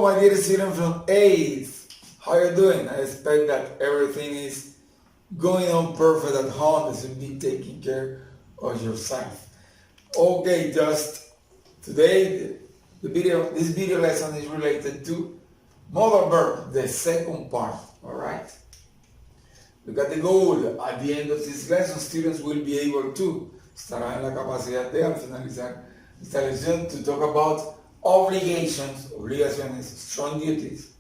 my dear student from 8th, how are you doing? I expect that everything is going on perfect at home. You should be taking care of yourself. Okay, just today, this video lesson is related to modal verb, the second part, all right? Look at the goal. At the end of this lesson, students will be able to, estarán en la capacidad de, al finalizar esta lección, to talk about obligaciones, strong duties,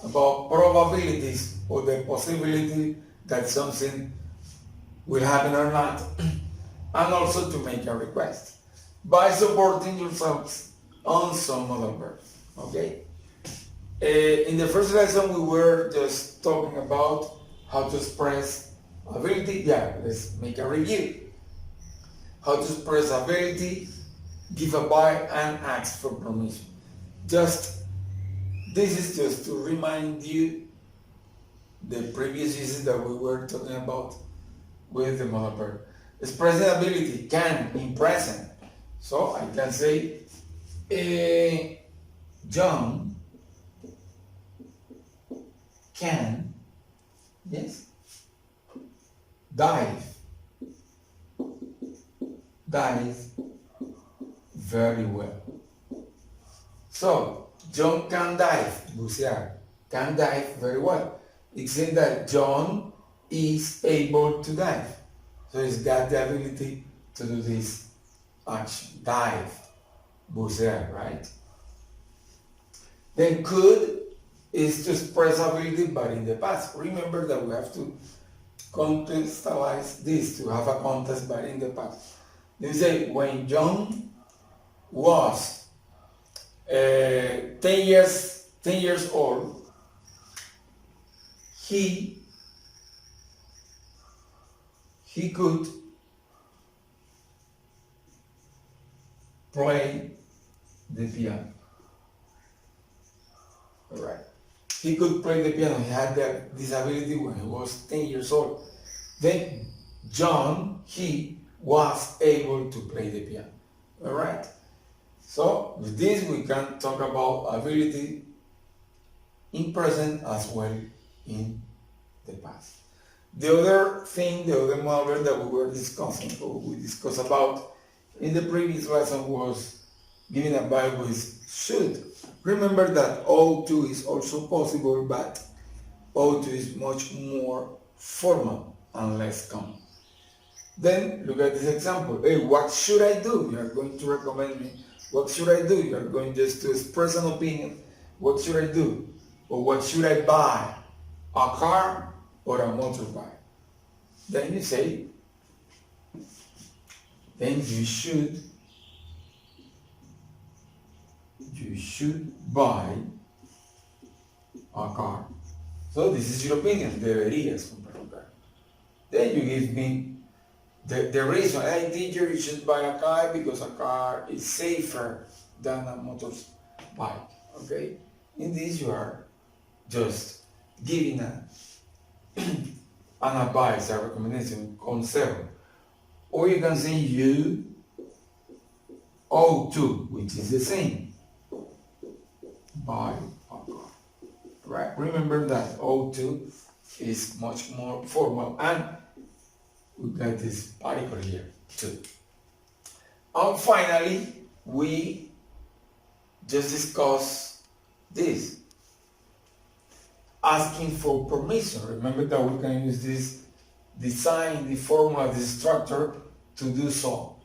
about probabilities or the possibility that something will happen or not, and also to make a request by supporting yourselves on some modal verbs, okay? In the first lesson, we were just talking about how to express ability. Yeah, let's make a review. How to express ability, give a buy, and ask for permission. This is just to remind you the previous uses that we were talking about with the modal verb. Expressing ability, can, in present. So I can say, John can, yes, dive very well. So, John can dive, bucear, can dive very well. It's saying that John is able to dive. So he's got the ability to do this action, dive, bucear, right? Then could is to express ability, but in the past. Remember that we have to contextualize this, to have a context, but in the past. They say, when John was 10 years old, he could play the piano. All right. He could play the piano. He had that disability when he was 10 years old. Then John, he was able to play the piano. All right. So with this, we can talk about ability in present as well in the past. The other model that we were discussing, or we discussed about in the previous lesson, was giving a verb with should. Remember that O2 is also possible, but O2 is much more formal and less common. Then look at this example. Hey, what should I do? You are going to recommend me. What should I do? You are going just to express an opinion. What should I do? Or what should I buy? A car or a motorbike? Then you say, then you should buy a car. So this is your opinion. Deberías comprar un carro. Then you give me the reason. Hey teacher, you should buy a car because a car is safer than a motorbike. Okay? In this you are just giving an advice, a recommendation, consejo. Or you can say you ought to, which is the same. Buy a car. Right? Remember that ought to is much more formal, and we got this particle here too. And finally, we just discussed this. Asking for permission. Remember that we can use this design, the formula, the structure to do so.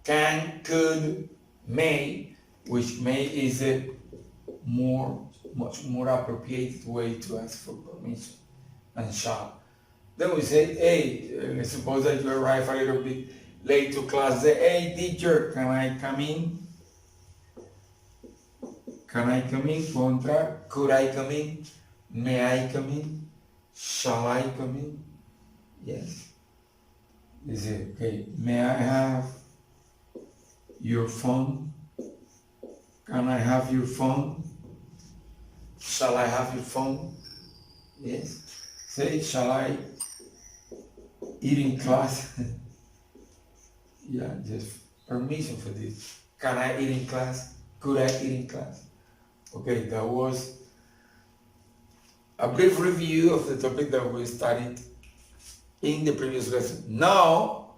Can, could, may, which may is a much more appropriate way to ask for permission, and shall. Then we say, hey, let's suppose that you arrive a little bit late to class. Say, hey teacher, can I come in? Can I come in? Contra, could I come in? May I come in? Shall I come in? Yes. You say, okay, may I have your phone? Can I have your phone? Shall I have your phone? Yes. Say, shall I eat in class? Yeah, just permission for this. Can I eat in class? Could I eat in class? Okay, that was a brief review of the topic that we studied in the previous lesson. Now,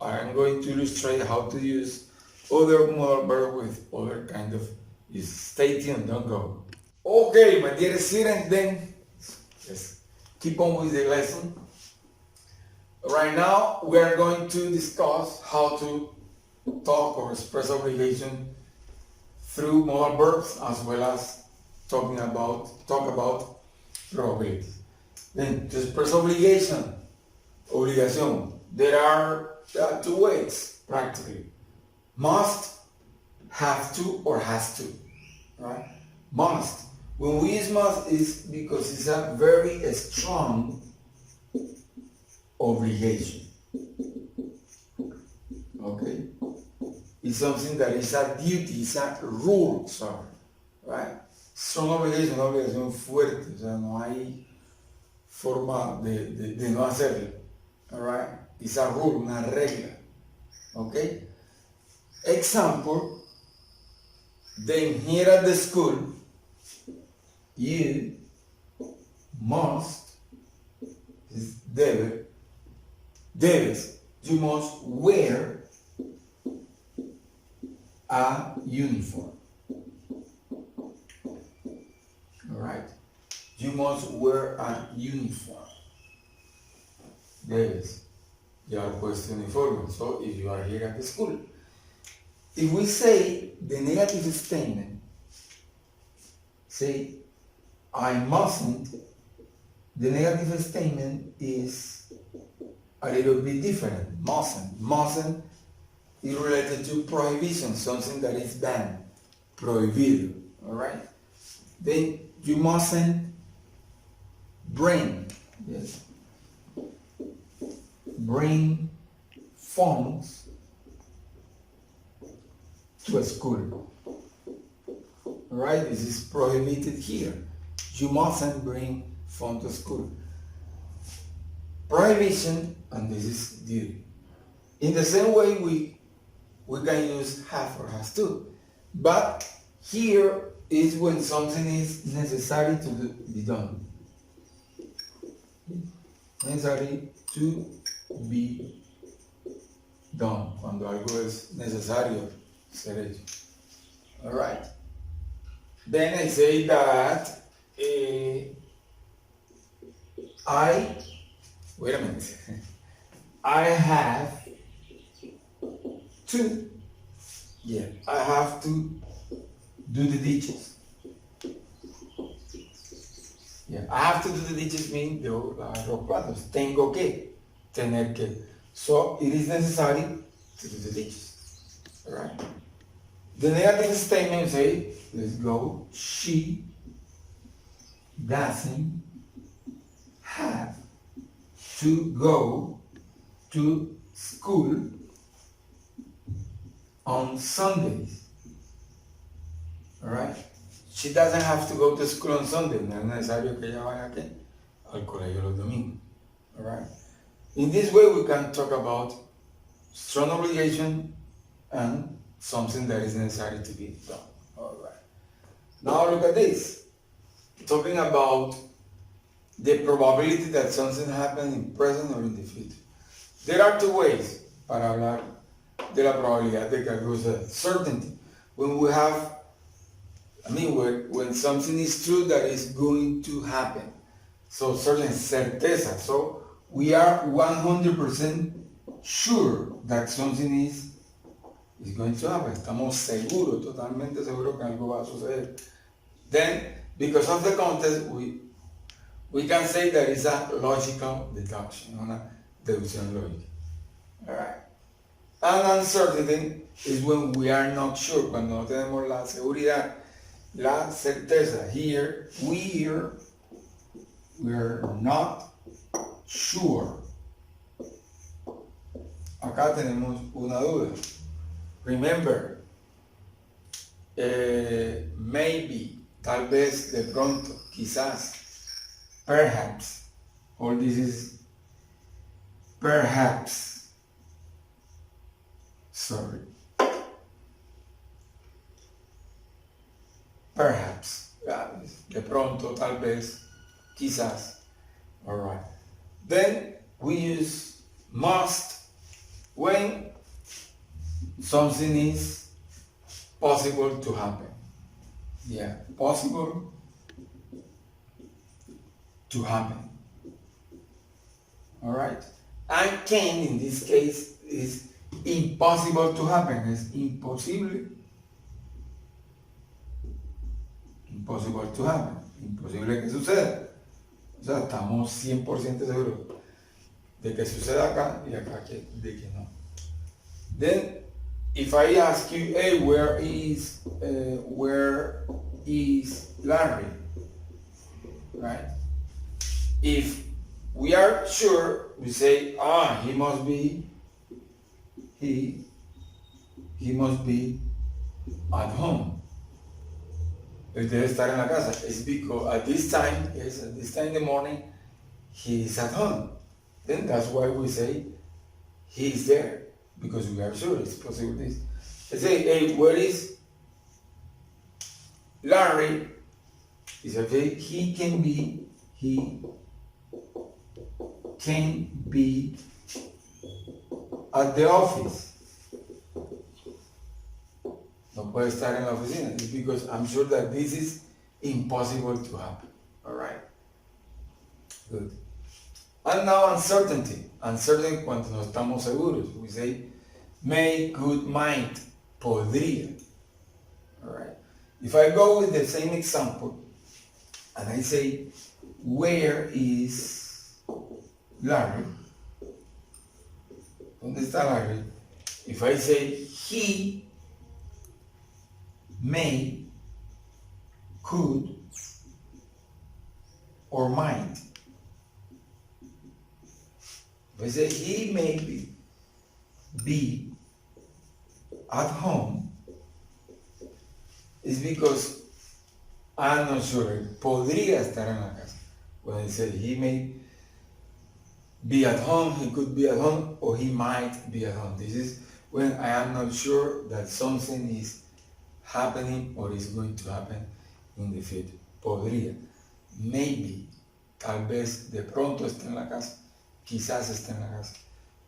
I'm going to illustrate how to use other modal verb with other kind of use. Stay tuned, don't go. Okay, my dear students, then let's keep on with the lesson. Right now, we are going to discuss how to talk or express obligation through modal verbs, as well as talk about probability. Then to express obligación, there are two ways practically: must, have to, or has to. Right? Must. When we use must, is because it's a very strong obligation. Okay? It's something that is a duty, it's a rule, sorry. Right? Strong obligation, una obligación fuerte, o sea, no hay forma de no hacerlo. Alright? It's a rule, una regla. Okay? Example, then here at the school, you must, debes, you must wear a uniform. Alright? You must wear a uniform. Debes llevar puesto uniforme. So if you are here at the school. If we say the negative statement, say I mustn't, the negative statement is a little bit different. Mustn't is related to prohibition, something that is banned, prohibido. Alright? Then you mustn't bring, yes, bring phones to a school. Alright, this is prohibited here. You mustn't bring phone to school. Prohibition, and this is duty. In the same way, we can use have or has to. But here is when something is necessary to be done. Necessary to be done. Cuando algo es necesario ser hecho. Alright. Then I say that wait a minute. I have to, I have to do the dishes. I have to do the dishes means los platos. Tengo que, tener que. So it is necessary to do the dishes. Alright? The negative statement say, let's go, she doesn't have to go to school on Sundays. Alright? She doesn't have to go to school on Sunday. No es necesario que ella vaya aquí al colegio los domingos. Alright? In this way we can talk about strong obligation and something that is necessary to be done. Alright. Now look at this. Talking about the probability that something happens in present or in the future. There are two ways para hablar de la probabilidad de que algo sea. Certainty. When we have, when something is true that is going to happen. So certain certeza. So we are 100% sure that something is going to happen. Estamos seguros, totalmente seguros que algo va a suceder. Then, because of the context, we can say that it's a logical deduction, una deducción lógica. Alright. And uncertainty is when we are not sure, cuando no tenemos la seguridad, la certeza. Here, we're not sure. Acá tenemos una duda. Remember, maybe, tal vez, de pronto, quizás, perhaps. All this is perhaps. Sorry. de pronto, tal vez, quizás. Alright. Then we use must when something is possible to happen. Yeah, possible to happen. Alright? And can in this case is impossible to happen. Es imposible to happen. Imposible que suceda. O sea, estamos 100% seguros de que suceda acá y acá de que no. Then, if I ask you, hey, where is Larry? Right? If we are sure, we say, he must be at home. Él debe estar en la casa. It's because at this time in the morning, he is at home. Then that's why we say he is there, because we are sure it's possible this. I say, hey, where is Larry? He said, he can be at the office. No puede estar en la oficina. It's because I'm sure that this is impossible to happen. Alright? Good. And now uncertainty. Uncertainty cuando no estamos seguros. We say, may, could, might, podría. Alright? If I go with the same example, and I say, where is Larry? ¿Dónde está Larry? If I say, he may, could, or might. If I say he may be at home, it's because I'm not sure. Podría estar en la casa. When I say he may be at home, he could be at home, or he might be at home. This is when I am not sure that something is happening or is going to happen in the future. Podría, maybe, tal vez, de pronto esté en la casa, quizás esté en la casa.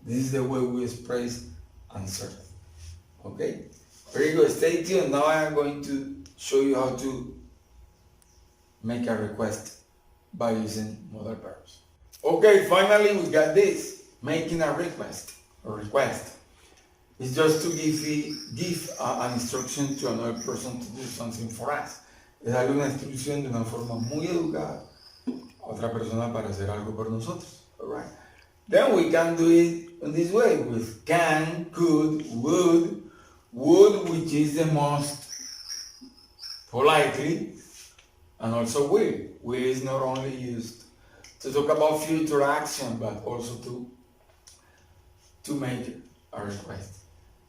This is the way we express uncertain. Okay? Very good. Stay tuned. Now I am going to show you how to make a request by using modal verbs. Okay, finally we got this. Making a request. It's just to give an instruction to another person to do something for us. Es darle una instrucción de una forma muy educada a otra persona para hacer algo por nosotros. Alright. Then we can do it in this way with can, could, would, which is the most politely, and also will. Will is not only used to talk about future action, but also to make a request.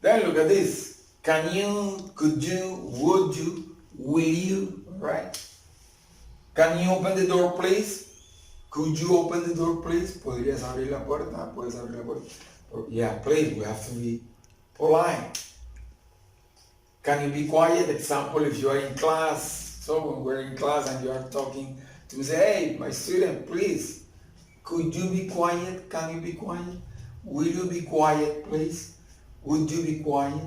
Then look at this. Can you, could you, would you, will you, right? Can you open the door, please? Could you open the door, please? ¿Podrías abrir la puerta? ¿Puedes abrir la puerta? Yeah, please, we have to be polite. Can you be quiet? Example, if you are in class. So when we're in class and you are talking to me, say, hey, my student, please, could you be quiet? Can you be quiet? Will you be quiet, please? Would you be quiet?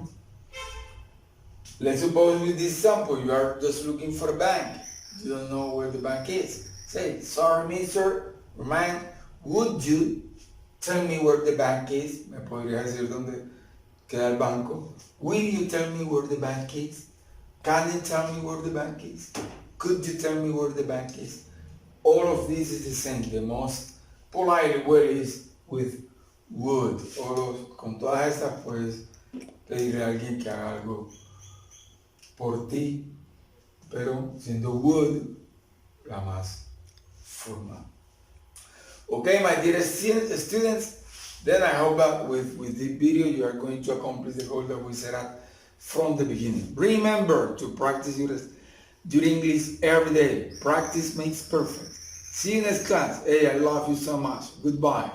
Let's suppose with this example, you are just looking for a bank. You don't know where the bank is. Say, sorry, mister, man, would you tell me where the bank is? ¿Me podría decir dónde queda el banco? Will you tell me where the bank is? Can you tell me where the bank is? Could you tell me where the bank is? All of this is the same. The most polite way is with would. Con todas estas, pues, pedirle a alguien que haga algo por ti, pero siendo would la más formal. Okay, my dear students, then I hope that with this video you are going to accomplish the goal that we set out from the beginning. Remember to practice your English every day. Practice makes perfect. See you next class. Hey, I love you so much. Goodbye.